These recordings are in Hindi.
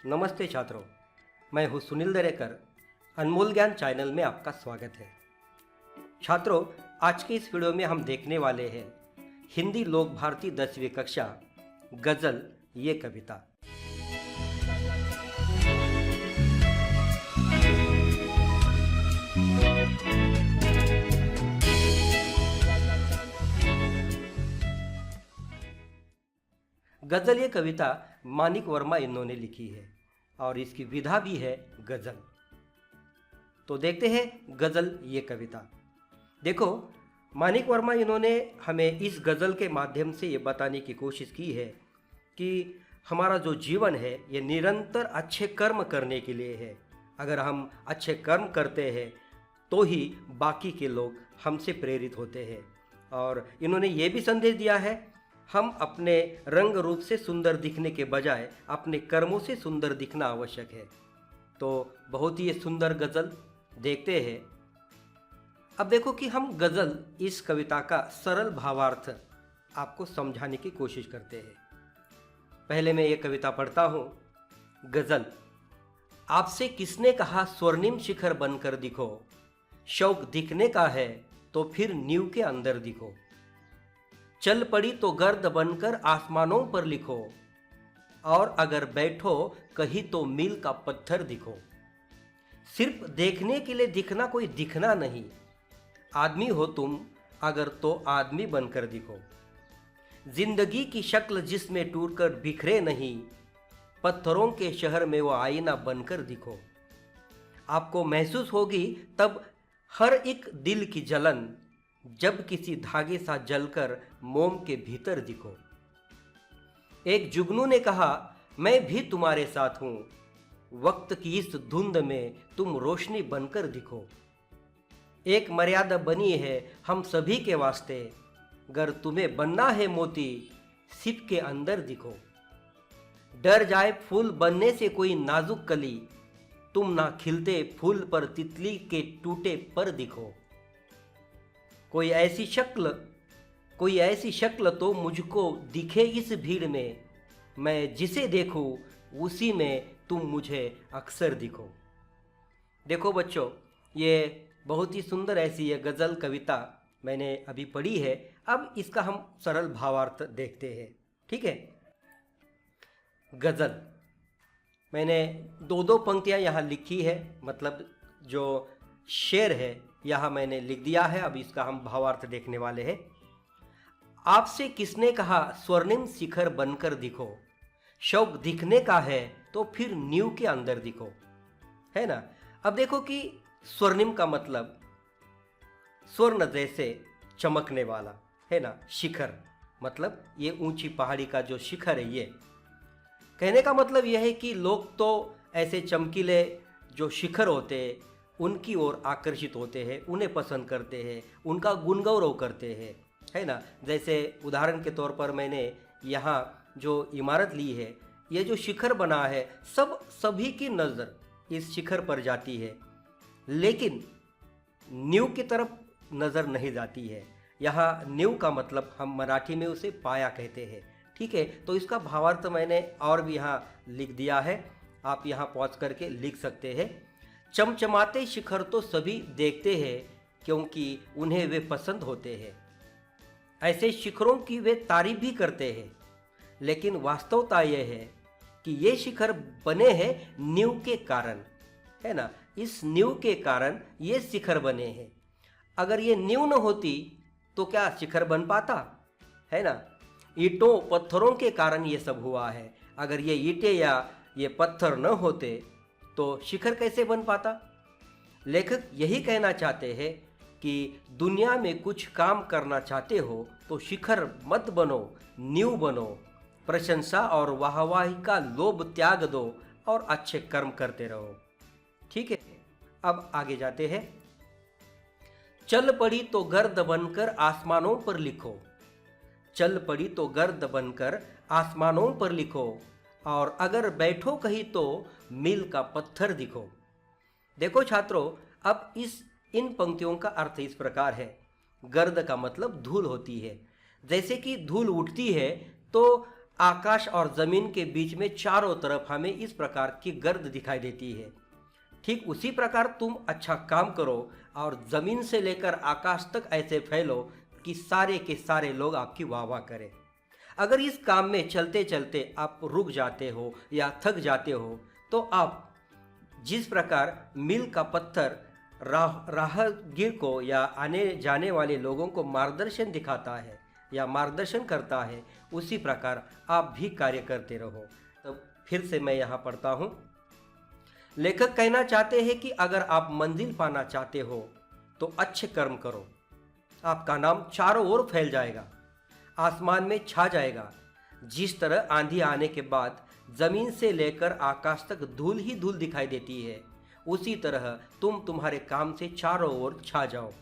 नमस्ते छात्रों, मैं हूँ सुनील दरेकर। अनमोल ज्ञान चैनल में आपका स्वागत है। छात्रों, आज के इस वीडियो में हम देखने वाले हैं हिंदी लोक भारती 10वीं कक्षा गज़ल ये कविता। गज़ल ये कविता मानिक वर्मा इन्होंने लिखी है और इसकी विधा भी है गज़ल। तो देखते हैं गज़ल ये कविता। देखो, मानिक वर्मा इन्होंने हमें इस गज़ल के माध्यम से ये बताने की कोशिश की है कि हमारा जो जीवन है ये निरंतर अच्छे कर्म करने के लिए है। अगर हम अच्छे कर्म करते हैं तो ही बाकी के लोग हमसे प्रेरित होते हैं। और इन्होंने ये भी संदेश दिया है, हम अपने रंग रूप से सुंदर दिखने के बजाय अपने कर्मों से सुंदर दिखना आवश्यक है। तो बहुत ही सुंदर गज़ल देखते हैं। अब देखो कि हम गज़ल इस कविता का सरल भावार्थ आपको समझाने की कोशिश करते हैं। पहले मैं ये कविता पढ़ता हूँ। गज़ल। आपसे किसने कहा स्वर्णिम शिखर बनकर दिखो, शौक दिखने का है तो फिर नींव के अंदर दिखो। चल पड़ी तो गर्द बनकर आसमानों पर लिखो, और अगर बैठो कहीं तो मील का पत्थर दिखो। सिर्फ देखने के लिए दिखना कोई दिखना नहीं, आदमी हो तुम अगर तो आदमी बनकर दिखो। जिंदगी की शक्ल जिसमें टूटकर बिखरे नहीं, पत्थरों के शहर में वो आईना बनकर दिखो। आपको महसूस होगी तब हर एक दिल की जलन, जब किसी धागे सा जलकर मोम के भीतर दिखो। एक जुगनू ने कहा, मैं भी तुम्हारे साथ हूं, वक्त की इस धुंध में तुम रोशनी बनकर दिखो। एक मर्यादा बनी है हम सभी के वास्ते, अगर तुम्हें बनना है मोती सिप के अंदर दिखो। डर जाए फूल बनने से कोई नाजुक कली, तुम ना खिलते फूल पर तितली के टूटे पर दिखो। कोई ऐसी शक्ल तो मुझको दिखे इस भीड़ में, मैं जिसे देखूं उसी में तुम मुझे अक्सर दिखो। देखो बच्चों, ये बहुत ही सुंदर ऐसी ये गज़ल कविता मैंने अभी पढ़ी है। अब इसका हम सरल भावार्थ देखते हैं। ठीक है। गज़ल मैंने दो पंक्तियां यहाँ लिखी है, मतलब जो शेर है यहाँ मैंने लिख दिया है। अब इसका हम भावार्थ देखने वाले हैं। आपसे किसने कहा स्वर्णिम शिखर बनकर दिखो, शौक दिखने का है तो फिर नींव के अंदर दिखो, है ना। अब देखो कि स्वर्णिम का मतलब स्वर्ण जैसे चमकने वाला, है ना। शिखर मतलब ये ऊंची पहाड़ी का जो शिखर है, ये कहने का मतलब यह है कि लोग तो ऐसे चमकीले जो शिखर होते हैं उनकी ओर आकर्षित होते हैं, उन्हें पसंद करते हैं, उनका गुणगौरव करते हैं, है ना। जैसे उदाहरण के तौर पर मैंने यहाँ जो इमारत ली है, ये जो शिखर बना है, सभी की नज़र इस शिखर पर जाती है, लेकिन नींव की तरफ नज़र नहीं जाती है। यहाँ नींव का मतलब हम मराठी में उसे पाया कहते हैं। ठीक है। तो इसका भावार्थ मैंने और भी यहाँ लिख दिया है, आप यहाँ पॉज करके लिख सकते हैं। चमचमाते शिखर तो सभी देखते हैं क्योंकि उन्हें वे पसंद होते हैं। ऐसे शिखरों की वे तारीफ भी करते हैं, लेकिन वास्तवता यह है कि ये शिखर बने हैं नींव के कारण, है ना। इस नींव के कारण ये शिखर बने हैं। अगर ये नींव न होती तो क्या शिखर बन पाता, है ना। ईंटों पत्थरों के कारण ये सब हुआ है। अगर ये ईंटें या ये पत्थर न होते तो शिखर कैसे बन पाता। लेखक यही कहना चाहते हैं कि दुनिया में कुछ काम करना चाहते हो तो शिखर मत बनो, नींव बनो। प्रशंसा और वाहवाही का लोभ त्याग दो और अच्छे कर्म करते रहो। ठीक है। अब आगे जाते हैं। चल पड़ी तो गर्द बनकर आसमानों पर लिखो, चल पड़ी तो गर्द बनकर आसमानों पर लिखो, और अगर बैठो कहीं तो मील का पत्थर दिखो। देखो छात्रों, अब इन पंक्तियों का अर्थ इस प्रकार है। गर्द का मतलब धूल होती है। जैसे कि धूल उठती है तो आकाश और ज़मीन के बीच में चारों तरफ हमें इस प्रकार की गर्द दिखाई देती है। ठीक उसी प्रकार तुम अच्छा काम करो और ज़मीन से लेकर आकाश तक ऐसे फैलो कि सारे के सारे लोग आपकी वाह वाह करें। अगर इस काम में चलते चलते आप रुक जाते हो या थक जाते हो तो आप जिस प्रकार मील का पत्थर राहगीर को या आने जाने वाले लोगों को मार्गदर्शन दिखाता है या मार्गदर्शन करता है, उसी प्रकार आप भी कार्य करते रहो। तो फिर से मैं यहाँ पढ़ता हूँ। लेखक कहना चाहते हैं कि अगर आप मंजिल पाना चाहते हो तो अच्छे कर्म करो, आपका नाम चारों ओर फैल जाएगा, आसमान में छा जाएगा। जिस तरह आंधी आने के बाद जमीन से लेकर आकाश तक धूल ही धूल दिखाई देती है, उसी तरह तुम तुम्हारे काम से चारों ओर छा जाओ।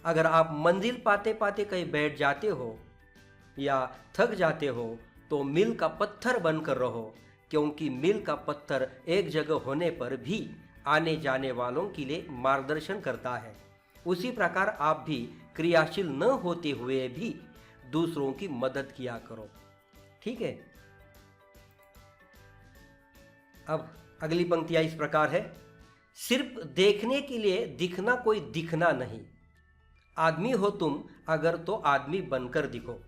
अगर आप मंजिल पाते पाते कहीं बैठ जाते हो या थक जाते हो तो मील का पत्थर बनकर रहो, क्योंकि मील का पत्थर एक जगह होने पर भी आने जाने वालों के लिए मार्गदर्शन करता है। उसी प्रकार आप भी क्रियाशील न होते हुए भी दूसरों की मदद किया करो। ठीक है। अब अगली पंक्तियां इस प्रकार है। सिर्फ देखने के लिए दिखना कोई दिखना नहीं, आदमी हो तुम अगर तो आदमी बनकर दिखो।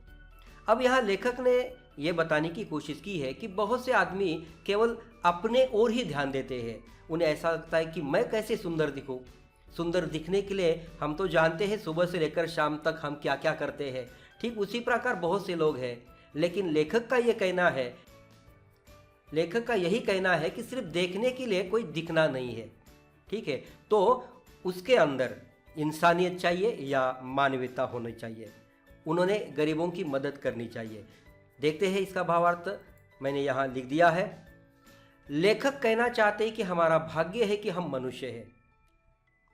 अब यहाँ लेखक ने यह बताने की कोशिश की है कि बहुत से आदमी केवल अपने ओर ही ध्यान देते हैं। उन्हें ऐसा लगता है कि मैं कैसे सुंदर दिखूं। सुंदर दिखने के लिए हम तो जानते हैं सुबह से लेकर शाम तक हम क्या क्या करते हैं। ठीक उसी प्रकार बहुत से लोग हैं, लेकिन लेखक का यही कहना है कि सिर्फ देखने के लिए कोई दिखना नहीं है। ठीक है, तो उसके अंदर इंसानियत चाहिए या मानवीयता होनी चाहिए। उन्होंने गरीबों की मदद करनी चाहिए। देखते हैं इसका भावार्थ, मैंने यहाँ लिख दिया है। लेखक कहना चाहते हैं कि हमारा भाग्य है कि हम मनुष्य हैं।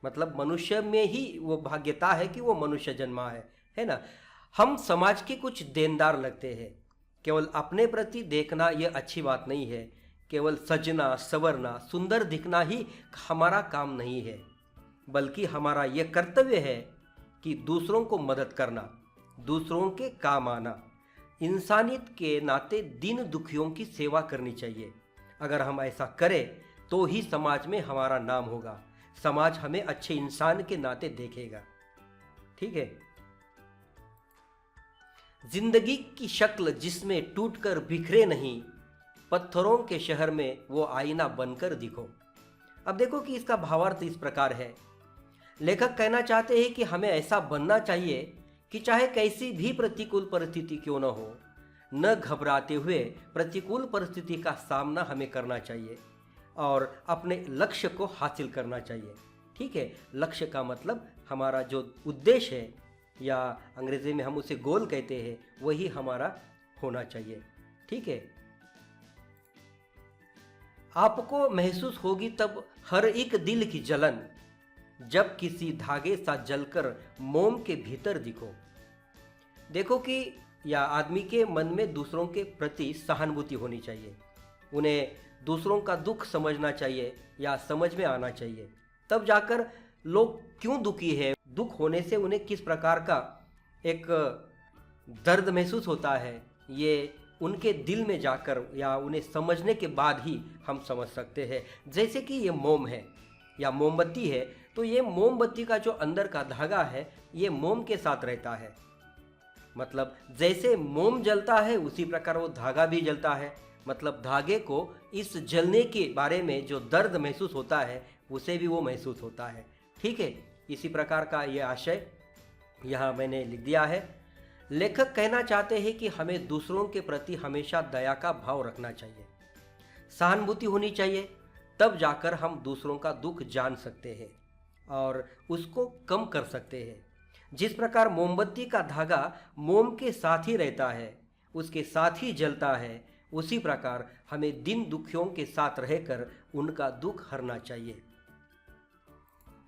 मतलब मनुष्य में ही वो भाग्यता है कि वो मनुष्य जन्मा है ना। हम समाज के कुछ देनदार लगते हैं। केवल अपने प्रति देखना ये अच्छी बात नहीं है। केवल सजना संवरना सुंदर दिखना ही हमारा काम नहीं है, बल्कि हमारा ये कर्तव्य है कि दूसरों को मदद करना, दूसरों के काम आना, इंसानियत के नाते दीन दुखियों की सेवा करनी चाहिए। अगर हम ऐसा करें तो ही समाज में हमारा नाम होगा, समाज हमें अच्छे इंसान के नाते देखेगा। ठीक है। जिंदगी की शक्ल जिसमें टूटकर बिखरे नहीं, पत्थरों के शहर में वो आईना बनकर दिखो। अब देखो कि इसका भावार्थ इस प्रकार है। लेखक कहना चाहते हैं कि हमें ऐसा बनना चाहिए कि चाहे कैसी भी प्रतिकूल परिस्थिति क्यों न हो, न घबराते हुए प्रतिकूल परिस्थिति का सामना हमें करना चाहिए और अपने लक्ष्य को हासिल करना चाहिए। ठीक है, लक्ष्य का मतलब हमारा जो उद्देश्य है या अंग्रेजी में हम उसे गोल कहते हैं, वही हमारा होना चाहिए। ठीक है। आपको महसूस होगी तब हर एक दिल की जलन, जब किसी धागे सा जलकर मोम के भीतर दिखो। देखो कि या आदमी के मन में दूसरों के प्रति सहानुभूति होनी चाहिए, उन्हें दूसरों का दुख समझना चाहिए या समझ में आना चाहिए। तब जाकर लोग क्यों दुखी है, दुख होने से उन्हें किस प्रकार का एक दर्द महसूस होता है, ये उनके दिल में जाकर या उन्हें समझने के बाद ही हम समझ सकते हैं। जैसे कि ये मोम है या मोमबत्ती है, तो ये मोमबत्ती का जो अंदर का धागा है ये मोम के साथ रहता है। मतलब जैसे मोम जलता है उसी प्रकार वो धागा भी जलता है। मतलब धागे को इस जलने के बारे में जो दर्द महसूस होता है उसे भी वो महसूस होता है। ठीक है, इसी प्रकार का ये आशय यहाँ मैंने लिख दिया है। लेखक कहना चाहते हैं कि हमें दूसरों के प्रति हमेशा दया का भाव रखना चाहिए, सहानुभूति होनी चाहिए। तब जाकर हम दूसरों का दुख जान सकते हैं और उसको कम कर सकते हैं। जिस प्रकार मोमबत्ती का धागा मोम के साथ ही रहता है, उसके साथ ही जलता है, उसी प्रकार हमें दिन दुखियों के साथ रहकर उनका दुख हरना चाहिए।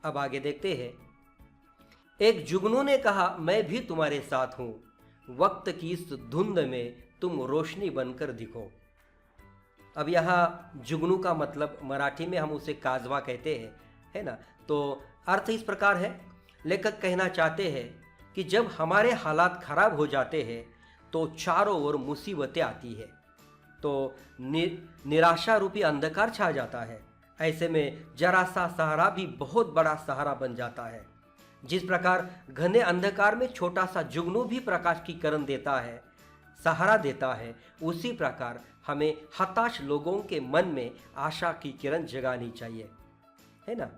अब आगे देखते हैं। एक जुगनू ने कहा, मैं भी तुम्हारे साथ हूं, वक्त की इस धुंध में तुम रोशनी बनकर दिखो। अब यहाँ जुगनू का मतलब मराठी में हम उसे काजवा कहते हैं, है ना। तो अर्थ इस प्रकार है। लेखक कहना चाहते हैं कि जब हमारे हालात खराब हो जाते हैं तो चारों ओर मुसीबतें आती है, तो निराशा रूपी अंधकार छा जाता है। ऐसे में जरा सा सहारा भी बहुत बड़ा सहारा बन जाता है। जिस प्रकार घने अंधकार में छोटा सा जुगनू भी प्रकाश की किरण देता है, सहारा देता है, उसी प्रकार हमें हताश लोगों के मन में आशा की किरण जगानी चाहिए, है ना।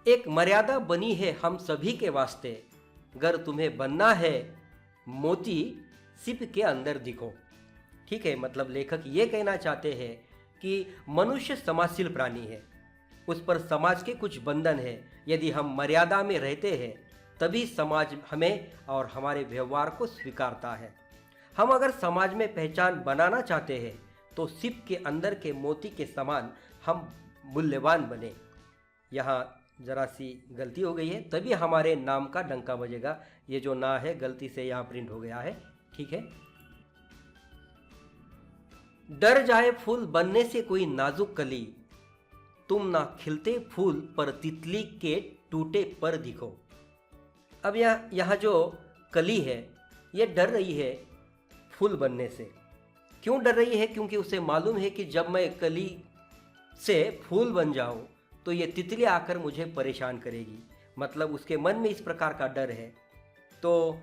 एक मर्यादा बनी है हम सभी के वास्ते, अगर तुम्हें बनना है मोती सिप के अंदर दिखो। ठीक है, मतलब लेखक ये कहना चाहते हैं कि मनुष्य समाजशील प्राणी है, उस पर समाज के कुछ बंधन है। यदि हम मर्यादा में रहते हैं तभी समाज हमें और हमारे व्यवहार को स्वीकारता है। हम अगर समाज में पहचान बनाना चाहते हैं तो सिप के अंदर के मोती के समान हम मूल्यवान बने। यहाँ जरा सी गलती हो गई है, तभी हमारे नाम का डंका बजेगा। ये जो ना है गलती से यहाँ प्रिंट हो गया है, ठीक है। डर जाए फूल बनने से कोई नाजुक कली, तुम ना खिलते फूल पर तितली के टूटे पर दिखो। अब यहाँ जो कली है ये डर रही है फूल बनने से। क्यों डर रही है? क्योंकि उसे मालूम है कि जब मैं कली से फूल बन जाऊं तो ये तितली आकर मुझे परेशान करेगी। मतलब उसके मन में इस प्रकार का डर है। तो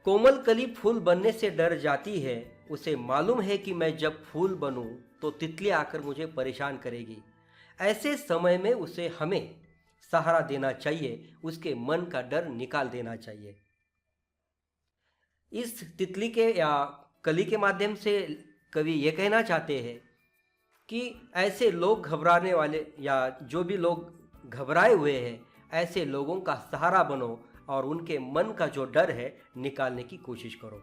कोमल कली फूल बनने से डर जाती है, उसे मालूम है कि मैं जब फूल बनूं तो तितली आकर मुझे परेशान करेगी। ऐसे समय में उसे हमें सहारा देना चाहिए, उसके मन का डर निकाल देना चाहिए। इस तितली के या कली के माध्यम से कवि ये कहना चाहते हैं कि ऐसे लोग घबराने वाले या जो भी लोग घबराए हुए हैं, ऐसे लोगों का सहारा बनो और उनके मन का जो डर है निकालने की कोशिश करो।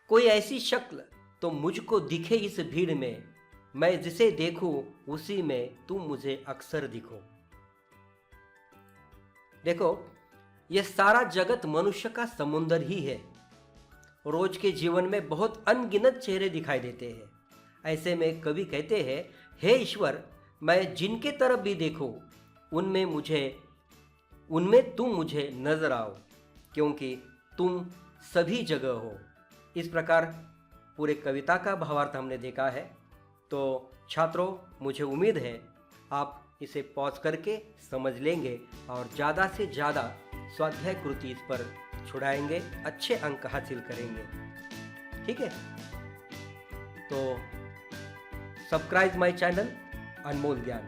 कोई ऐसी शक्ल तो मुझको दिखे इस भीड़ में, मैं जिसे देखूं उसी में तुम मुझे अक्सर दिखो। देखो, यह सारा जगत मनुष्य का समुंदर ही है। रोज के जीवन में बहुत अनगिनत चेहरे दिखाई देते हैं। ऐसे में कवि कहते हैं, हे ईश्वर, मैं जिनके तरफ भी देखूं उनमें तुम मुझे नजर आओ, क्योंकि तुम सभी जगह हो। इस प्रकार पूरे कविता का भावार्थ हमने देखा है। तो छात्रों, मुझे उम्मीद है आप इसे पॉज करके समझ लेंगे और ज़्यादा से ज़्यादा स्वाध्याय कृति इस पर छुड़ाएंगे, अच्छे अंक हासिल करेंगे। ठीक है, तो सब्सक्राइब माय चैनल अनमोल ज्ञान।